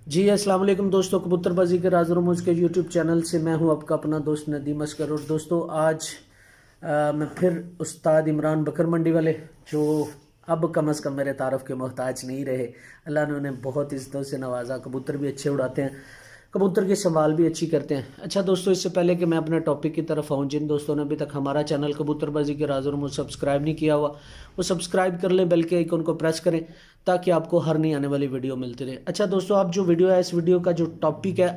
जी अस्सलाम वालेकुम दोस्तों, कबूतरबाजी के राज और रमूज के यूट्यूब चैनल से मैं हूं आपका अपना दोस्त नदीम अस्कर। और दोस्तों आज मैं फिर उस्ताद इमरान बकर मंडी वाले, जो अब कम अज़ कम मेरे तारफ़ के मोहताज नहीं रहे। अल्लाह ने उन्हें बहुत इज़्ज़तों से नवाजा, कबूतर भी अच्छे उड़ाते हैं, कबूतर की संभाल भी अच्छी करते हैं। अच्छा दोस्तों, इससे पहले कि मैं अपने टॉपिक की तरफ आऊँ, जिन दोस्तों ने अभी तक हमारा चैनल कबूतरबाजी के राज और रमूज सब्सक्राइब नहीं किया हुआ, वो सब्सक्राइब कर लें, बेल के आइकन को प्रेस करें ताकि आपको हर नई आने वाली वीडियो मिलती रहे। अच्छा दोस्तों, अब जो वीडियो है, इस वीडियो का जो टॉपिक है,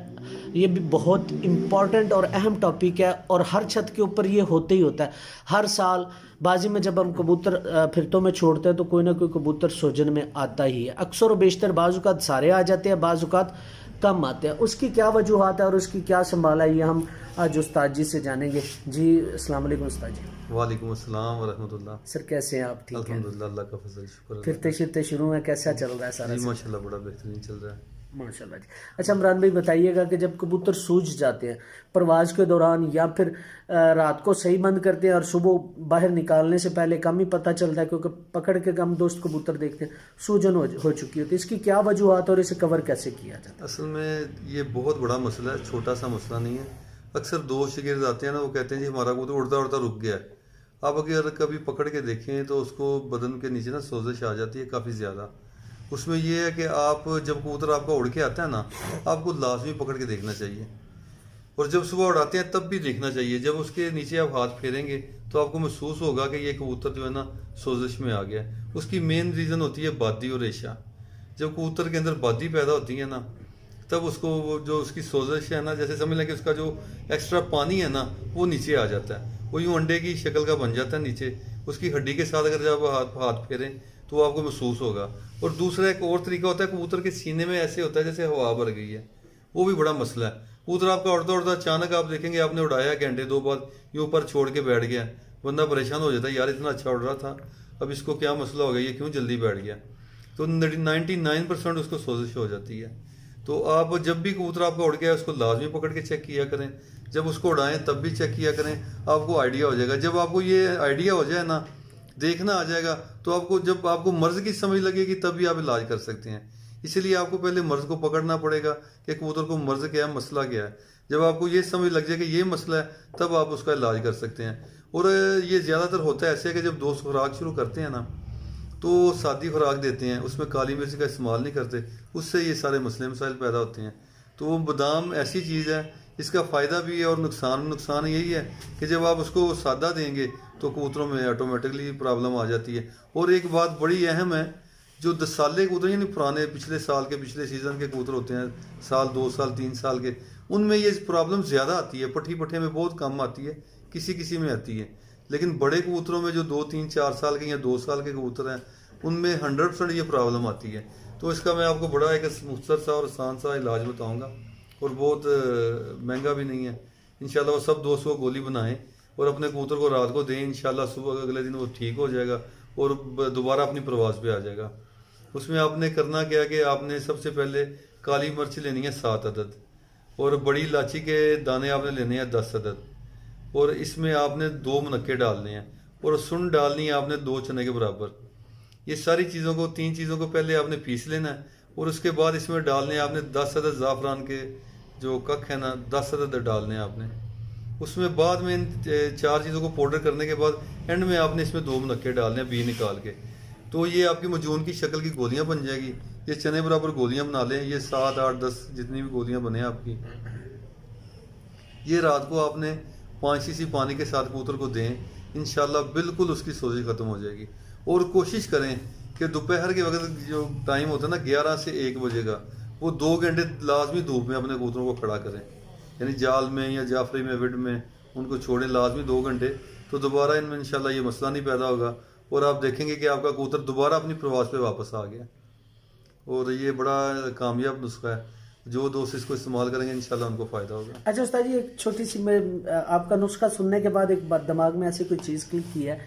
ये भी बहुत इम्पॉर्टेंट और अहम टॉपिक है और हर छत के ऊपर ये होते ही होता है। हर साल बाजी में जब हम कबूतर फिरतों में छोड़ते हैं तो कोई ना कोई कबूतर सोजन में आता ही है। अक्सर व बेशतर बाज़-औक़ात सारे आ जाते हैं, बाज़-औक़ात कम आते हैं। उसकी क्या वजूहात है और उसकी क्या संभाल है, ये हम आज उस्ताद जी से जानेंगे। जी अस्सलाम वालेकुम उस्ताद जी। वालेकुम अस्सलाम वरहमतुल्लाह। सर कैसे हैं आप? ठीक हैं? अल्हम्दुलिल्लाह, अल्लाह का फजल, शुक्र फिरते शिरते शुरू में कैसा चल रहा है सारा? जी माशाल्लाह, बड़ा बेहतरीन चल रहा है। माशाल्लाह जी। अच्छा इमरान भाई बताइएगा कि जब कबूतर सूझ जाते हैं परवाज के दौरान या फिर रात को सही बंद करते हैं और सुबह बाहर निकालने से पहले कम ही पता चलता है, क्योंकि पकड़ के कम दोस्त कबूतर देखते हैं, सूजन हो चुकी होती है, इसकी क्या वजूहत और इसे कवर कैसे किया जाता है? असल में ये बहुत बड़ा मसला है, छोटा सा मसला नहीं है। अक्सर दो शागिर्द आते हैं ना, वो कहते हैं जी हमारा कबूतर उड़ता उड़ता रुक गया है। आप अगर कभी पकड़ के देखें तो उसको बदन के नीचे ना सोजिश आ जाती है काफ़ी ज़्यादा। उसमें यह है कि आप जब कबूतर आपका उड़ के आता है ना, आपको लाजमी पकड़ के देखना चाहिए, और जब सुबह उड़ाते हैं तब भी देखना चाहिए। जब उसके नीचे आप हाथ फेरेंगे तो आपको महसूस होगा कि ये कबूतर जो है ना सोजिश में आ गया है। उसकी मेन रीज़न होती है बादी और रेशा। जब कबूतर के अंदर बादी पैदा होती है ना, तब उसको वो जो उसकी सोजिश है ना, जैसे समझ लें कि उसका जो एक्स्ट्रा पानी है ना वो नीचे आ जाता है, वो यूँ अंडे की शक्ल का बन जाता है नीचे। उसकी हड्डी के साथ अगर जब हाथ फेरें तो आपको महसूस होगा। और दूसरा एक और तरीका होता है, कबूतर के सीने में ऐसे होता है जैसे हवा भर गई है, वो भी बड़ा मसला है। कबूतर आपका उड़ता उड़ता अचानक आप देखेंगे आपने उड़ाया घंटे दो बाद ये ऊपर छोड़ के बैठ गया, बंदा परेशान हो जाता है, यार इतना अच्छा उड़ रहा था, अब इसको क्या मसला हो गया, ये क्यों जल्दी बैठ गया। तो 99% उसको सोजिश हो जाती है। तो आप जब भी कबूतर आपका उड़ गया उसको लाजमी पकड़ के चेक किया करें, जब उसको उड़ाएं तब भी चेक किया करें, आपको आइडिया हो जाएगा। जब आपको ये आइडिया हो जाए ना, देखना आ जाएगा, तो आपको जब आपको मर्ज़ की समझ लगेगी तभी आप इलाज कर सकते हैं। इसीलिए आपको पहले मर्ज़ को पकड़ना पड़ेगा कि कबूतर को मर्ज़ क्या है, मसला क्या है। जब आपको ये समझ लग जाए कि ये मसला है, तब आप उसका इलाज कर सकते हैं। और ये ज़्यादातर होता है ऐसे कि जब दोस्त खुराक शुरू करते हैं ना, तो सादी खुराक देते हैं, उसमें काली मिर्च का इस्तेमाल नहीं करते, उससे ये सारे मसले मसाइल पैदा होते हैं। तो बादाम ऐसी चीज़ है, इसका फ़ायदा भी है और नुकसान यही है कि जब आप उसको सादा देंगे तो कबूतरों में ऑटोमेटिकली प्रॉब्लम आ जाती है। और एक बात बड़ी अहम है, जो 10 साल के कबूतर यानी पुराने पिछले साल के पिछले सीज़न के कबूतर होते हैं, साल 2 साल 3 साल के, उनमें ये प्रॉब्लम ज़्यादा आती है। पट्टी पट्टे में बहुत कम आती है, किसी किसी में आती है। लेकिन बड़े कबूतरों में जो 2 3 4 साल के या 2 साल के कबूतर हैं, उनमें 100% ये प्रॉब्लम आती है। तो इसका मैं आपको बड़ा एक मुख्तसर सा और आसान सा इलाज बताऊंगा, और बहुत महंगा भी नहीं है। इंशाल्लाह वो सब दोस्तों को गोली बनाएं और अपने कबूतर को रात को दें, इंशाल्लाह सुबह अगले दिन वो ठीक हो जाएगा और दोबारा अपनी प्रवास पे आ जाएगा। उसमें आपने करना क्या है कि आपने सबसे पहले काली मिर्च लेनी है 7 अदद, और बड़ी इलायची के दाने आपने लेने हैं 10 अदद, और इसमें आपने 2 मुनक्के डालने हैं, और सुन डालनी है आपने 2 चने के बराबर। ये सारी चीज़ों को 3 चीज़ों को पहले आपने पीस लेना है, और उसके बाद इसमें डालने हैं आपने 10 अदद ज़ाफ़रान के जो कख है ना, 10 अदद डालने हैं आपने। उसमें बाद में इन 4 चीज़ों को पाउडर करने के बाद एंड में आपने इसमें 2 मुनक्के डालने हैं बी निकाल के। तो ये आपकी मजून की शक्ल की गोलियां बन जाएगी। ये चने बराबर गोलियां बना लें, ये 7 8 10 जितनी भी गोलियां बने आपकी, ये रात को आपने 5 सीसी पानी के साथ कबूतर को दें, इंशाल्लाह बिल्कुल उसकी सोजिश ख़त्म हो जाएगी। और कोशिश करें कि दोपहर के वक्त जो टाइम होता है ना 11 से 1 बजे का, वो 2 घंटे लाजमी धूप में अपने कबूतरों को खड़ा करें, यानी जाल में या जाफरी में विड में उनको छोड़ें लाजमी 2 घंटे। तो दोबारा इनमें इंशाल्लाह ये मसला नहीं पैदा होगा, और आप देखेंगे कि आपका कबूतर दोबारा अपनी प्रवास पे वापस आ गया। और ये बड़ा कामयाब नुस्खा है, जो दोस्त इसको इस्तेमाल करेंगे इंशाल्लाह उनको फ़ायदा होगा। अच्छा उस्ताद जी, एक छोटी सी मैं आपका नुस्खा सुनने के बाद एक बात दिमाग में ऐसी कोई चीज़ क्लिक की है।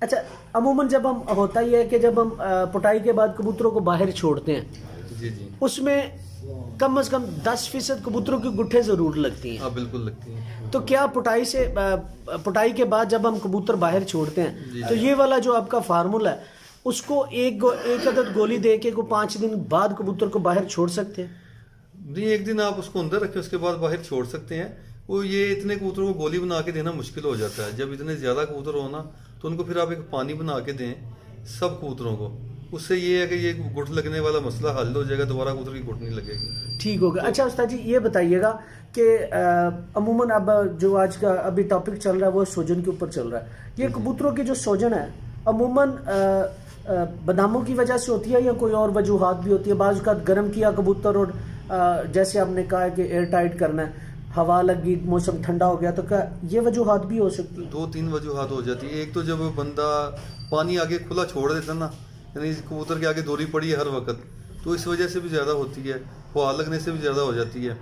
अच्छा अमूमन जब हम होता ही है कि जब हम पुटाई के बाद कबूतरों को बाहर छोड़ते हैं, जी जी, उसमें कम से कम 10% कबूतरों की गुट्ठे ज़रूर लगती हैं। हाँ बिल्कुल लगती है। तो क्या पुटाई के बाद जब हम कबूतर बाहर छोड़ते हैं तो ये वाला जो आपका फार्मूला है, उसको एक अदद गोली दे के को 5 दिन बाद कबूतर को बाहर छोड़ सकते हैं? नहीं, एक दिन आप उसको अंदर रखें, उसके बाद बाहर छोड़ सकते हैं। वो ये इतने कबूतरों को गोली बना के देना मुश्किल हो जाता है। जब इतने ज़्यादा कबूतर हो ना, तो उनको फिर आप एक पानी बना के दें सब कबूतरों को। उससे ये है कि ये गुट लगने वाला मसला हल हो जाएगा, दोबारा कबूतर की गुट नहीं लगेगी। ठीक होगा। अच्छा उस्ताद जी ये बताइएगा कि अमूमन अब जो आज का अभी टॉपिक चल रहा है वो सोजन के ऊपर चल रहा है। ये कबूतरों की जो सोजन है अमूमन बादामों की वजह से होती है या कोई और वजूहात भी होती है? बाज़ का गर्म किया कबूतर और जैसे आपने कहा है कि एयर टाइट करना है, हवा लगी, मौसम ठंडा हो गया, तो क्या ये वजूहात भी हो सकती है? 2-3 वजूहात हो जाती है। एक तो जब बंदा पानी आगे खुला छोड़ देता ना, यानी कबूतर के आगे दोरी पड़ी है हर वक्त, तो इस वजह से भी ज़्यादा होती है। हवा लगने से भी ज़्यादा हो जाती है।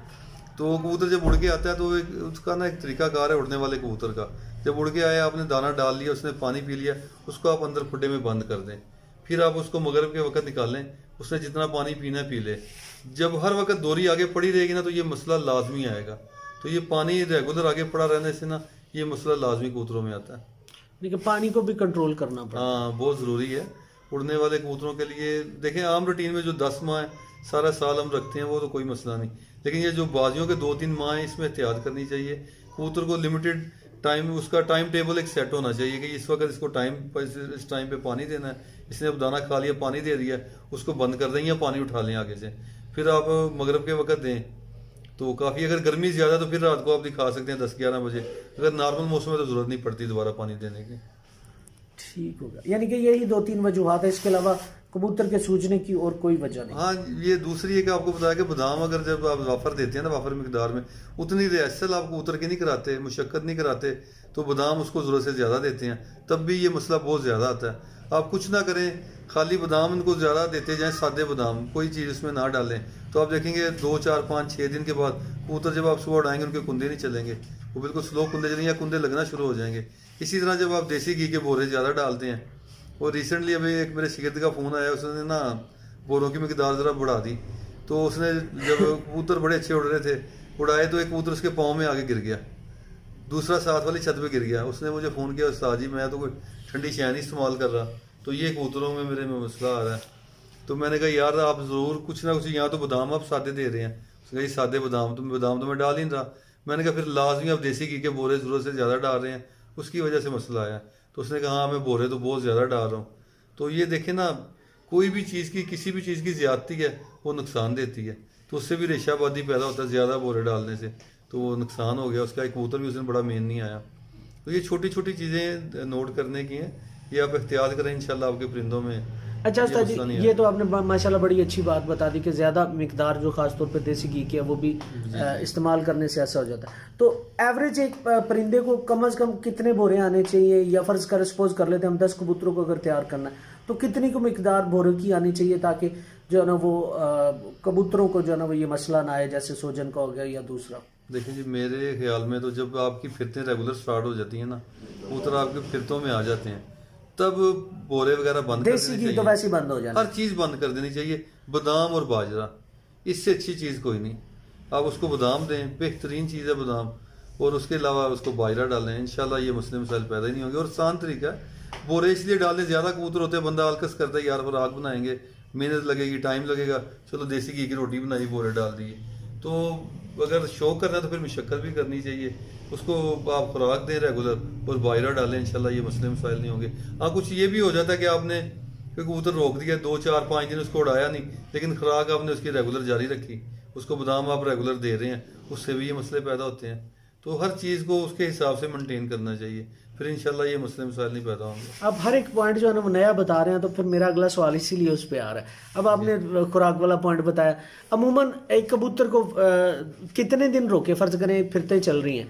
तो कबूतर जब उड़ के आता है तो उसका ना एक तरीकाकार है उड़ने वाले कबूतर का। जब उड़ के आया, आपने दाना डाल लिया, उसने पानी पी लिया, उसको आप अंदर खुड्डे में बंद कर दें। फिर आप उसको मगरिब के वक्त निकालें, उसने जितना पानी पीना है पी ले। जब हर वक्त दोरी आगे पड़ी रहेगी ना, तो ये मसला लाजमी आएगा। तो ये पानी रेगुलर आगे पड़ा रहने से ना, ये मसला लाजमी कबूतरों में आता है। लेकिन पानी को भी कंट्रोल करना पड़ता है। हाँ, बहुत ज़रूरी है उड़ने वाले कबूतरों के लिए। देखें, आम रूटीन में जो 10 माह है सारा साल हम रखते हैं, वो तो कोई मसला नहीं। लेकिन ये जो बाजियों के 2-3 माह हैं, इसमें एहतियात करनी चाहिए। कबूतर को लिमिटेड टाइम, उसका टाइम टेबल एक सेट होना चाहिए कि इस वक्त इसको इस टाइम पे पानी देना है। इसने अब दाना खा लिया, पानी दे दिया, उसको बंद कर दें या पानी उठा लें आगे से। फिर आप मगरब के वक्त दें तो काफ़ी। अगर गर्मी ज़्यादा तो फिर रात को आप दिखा सकते हैं 10-11 बजे। अगर नॉर्मल मौसम में तो ज़रूरत नहीं पड़ती दोबारा पानी देने की। ठीक होगा। यानी कि यही 2-3 वजूहात है, इसके अलावा कबूतर के सूजने की और कोई वजह नहीं? हाँ, ये दूसरी है कि आपको बताया कि बादाम अगर जब आप वाफर देते हैं ना, वाफर मिकदार में, उतनी रिहर्सल आप कबूतर की नहीं कराते, मुशक्कत नहीं कराते, तो बादाम उसको ज़रूरत से ज़्यादा देते हैं, तब भी ये मसला बहुत ज़्यादा आता है। आप कुछ ना करें, खाली बादाम इनको ज़्यादा देते जाएँ, सादे बादाम, कोई चीज़ उसमें ना डालें, तो आप देखेंगे 2, 4, 5, 6 दिन के बाद कबूतर जब आप सुबह उड़ाएंगे उनके कुंदे नहीं चलेंगे, वो बिल्कुल स्लो कुंदे चलेंगे या कुंदे लगना शुरू हो जाएंगे। इसी तरह जब आप देसी घी के बोरे ज़्यादा डालते हैं, और रिसेंटली अभी एक मेरे शिगिर्द का फ़ोन आया, उसने ना बोरों की मिकदार ज़रा बढ़ा दी। तो उसने जब कबूतर बड़े अच्छे उड़ रहे थे, उड़ाए तो एक कबूतर उसके पाँव में आगे गिर गया, दूसरा साथ वाली छत पे गिर गया। उसने मुझे फ़ोन किया, उस्ताद जी मैं तो कोई ठंडी शै नहीं इस्तेमाल कर रहा, तो ये कबूतरों में मेरे में मसला आ रहा है। तो मैंने कहा यार आप ज़रूर कुछ ना कुछ, यहाँ तो बादाम आप सादे दे रहे हैं। उसने कहा सादे बादाम तो मैं डाल ही नहीं रहा। मैंने कहा फिर लाजमी आप देसी घी के बोरे ज़रूरत से ज़्यादा डाल रहे हैं, उसकी वजह से मसला आया। तो उसने कहा हाँ मैं बोरे तो बहुत ज़्यादा डाल रहा हूँ। तो ये देखें ना, कोई भी चीज़ की, किसी भी चीज़ की ज़्यादती है वो नुकसान देती है। तो उससे भी रेशाबादी पैदा होता है ज़्यादा बोरे डालने से, तो वो नुकसान हो गया उसका। एक कबूतर भी उस दिन बड़ा मेन नहीं आया। तो ये छोटी छोटी चीज़ें नोट करने की हैं, ये आप एहतियात करें, इंशाल्लाह आपके परिंदों में। अच्छा उस्ताद जी, ये तो आपने माशाल्लाह बड़ी अच्छी बात बता दी कि ज़्यादा मिकदार जो ख़ास तौर पे देसी घी की है वो भी इस्तेमाल करने से ऐसा हो जाता है। तो एवरेज एक परिंदे को कम से कम कितने बोरे आने चाहिए, या फ़र्ज़ कर सपोज कर लेते हैं हम 10 कबूतरों को अगर तैयार करना है, तो कितनी को मिकदार बोरे की आनी चाहिए ताकि जो है ना वो कबूतरों को जो है ना वो ये मसला ना आए, जैसे सोजन का हो गया या दूसरा? देखिए जी, मेरे ख्याल में तो जब आपकी फिरतें रेगुलर स्टार्ट हो जाती हैं ना, कबूतर आपकी फिरतों में आ जाते हैं, तब बोरे वगैरह बंद कर देसी देनी घी चाहिए। तो वैसे ही बंद हो जाना, हर चीज़ बंद कर देनी चाहिए। बादाम और बाजरा, इससे अच्छी चीज़ कोई नहीं। आप उसको बादाम दें, बेहतरीन चीज़ है बादाम, और उसके अलावा उसको बाजरा डालें, इंशाल्लाह ये मसले मसाइल पैदा ही नहीं होंगे। और आसान तरीका है, बोरे इसलिए डालने, ज़्यादा कबूतर होते हैं, बंदा आलकस करता है यार पर आग बनाएंगे, मेहनत लगेगी, टाइम लगेगा, चलो देसी घी की रोटी बनाई, बोरे डाल दिए। तो अगर शौक करना है तो फिर मुशक्कत भी करनी चाहिए। उसको आप खुराक दें रेगुलर और बाजरा डालें, इंशाल्लाह ये मसले मसाइल नहीं होंगे। हाँ, कुछ ये भी हो जाता है कि आपने कबूतर रोक दिया, 2, 4, 5 दिन उसको उड़ाया नहीं, लेकिन खुराक आपने उसकी रेगुलर जारी रखी, उसको बादाम आप रेगुलर दे रहे हैं, उससे भी ये मसले पैदा होते हैं। तो हर चीज़ को उसके हिसाब से मेंटेन करना चाहिए, फिर इंशाल्लाह ये मसले मसाइल नहीं पैदा होंगे। अब हर एक पॉइंट जो है ना वो नया बता रहे हैं, तो फिर मेरा अगला सवाल इसीलिए उस पर आ रहा है। अब आपने खुराक वाला पॉइंट बताया, अमूमन एक कबूतर को कितने दिन रोके, फ़र्ज़ करें फिरते चल रही हैं,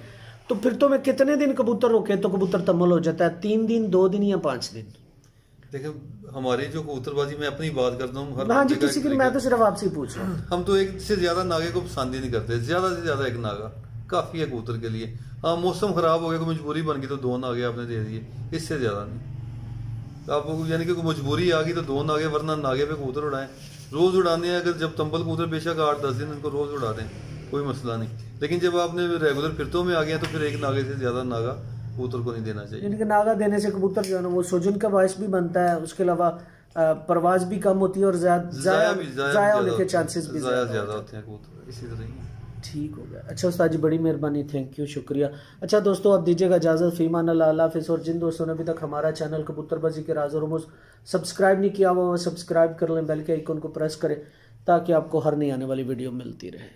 तो फिरतों में कितने दिन कबूतर रोके तो कबूतर तम्मल हो जाता है? 3 दिन, 2 दिन या 5 दिन? देखिए, हमारी जो कबूतरबाजी, मैं अपनी बात करता हूँ, हाँ जी, किसी की मैं तो सिर्फ आपसे ही पूछ रहा हूँ। हम तो एक से ज़्यादा नागे को पसंद ही नहीं करते, ज़्यादा से ज़्यादा एक नागा काफ़ी है कबूतर के लिए। हाँ, मौसम ख़राब हो गया, कोई मजबूरी बन गई तो 2 नागे आपने दे दिए, इससे ज़्यादा नहीं। आपको यानी कि कोई मजबूरी आ गई तो 2 नागे, वरना नागे पे कबूतर उड़ाएं। रोज़ उड़ाने हैं, अगर जब तंबल कबूतर बेशक 8-10 दिन उनको रोज़ उड़ा दें, कोई मसला नहीं। लेकिन जब आपने रेगुलर फिरतों में आ गया तो फिर एक नागे से ज़्यादा नागा कबूतर को नहीं देना चाहिए। यानी कि नागा देने से कबूतर जो है ना वो सोजन का बायस भी बनता है, उसके अलावा परवाज भी कम होती है और जाया होने के चांसेस भी ज्यादा होते हैं कबूतर, इसी तरह ही। ठीक हो गया। अच्छा उस्ताद जी बड़ी मेहरबानी, थैंक यू, शुक्रिया। अच्छा दोस्तों अब दीजिएगा इजाज़त, फीमान अल्लाह हाफिज़। और जिन दोस्तों ने अभी तक हमारा चैनल कबूतरबाजी के राज और रमूज़ सब्सक्राइब नहीं किया हुआ वो सब्सक्राइब कर लें, बेल के आइकन को प्रेस करें ताकि आपको हर नई आने वाली वीडियो मिलती रहे।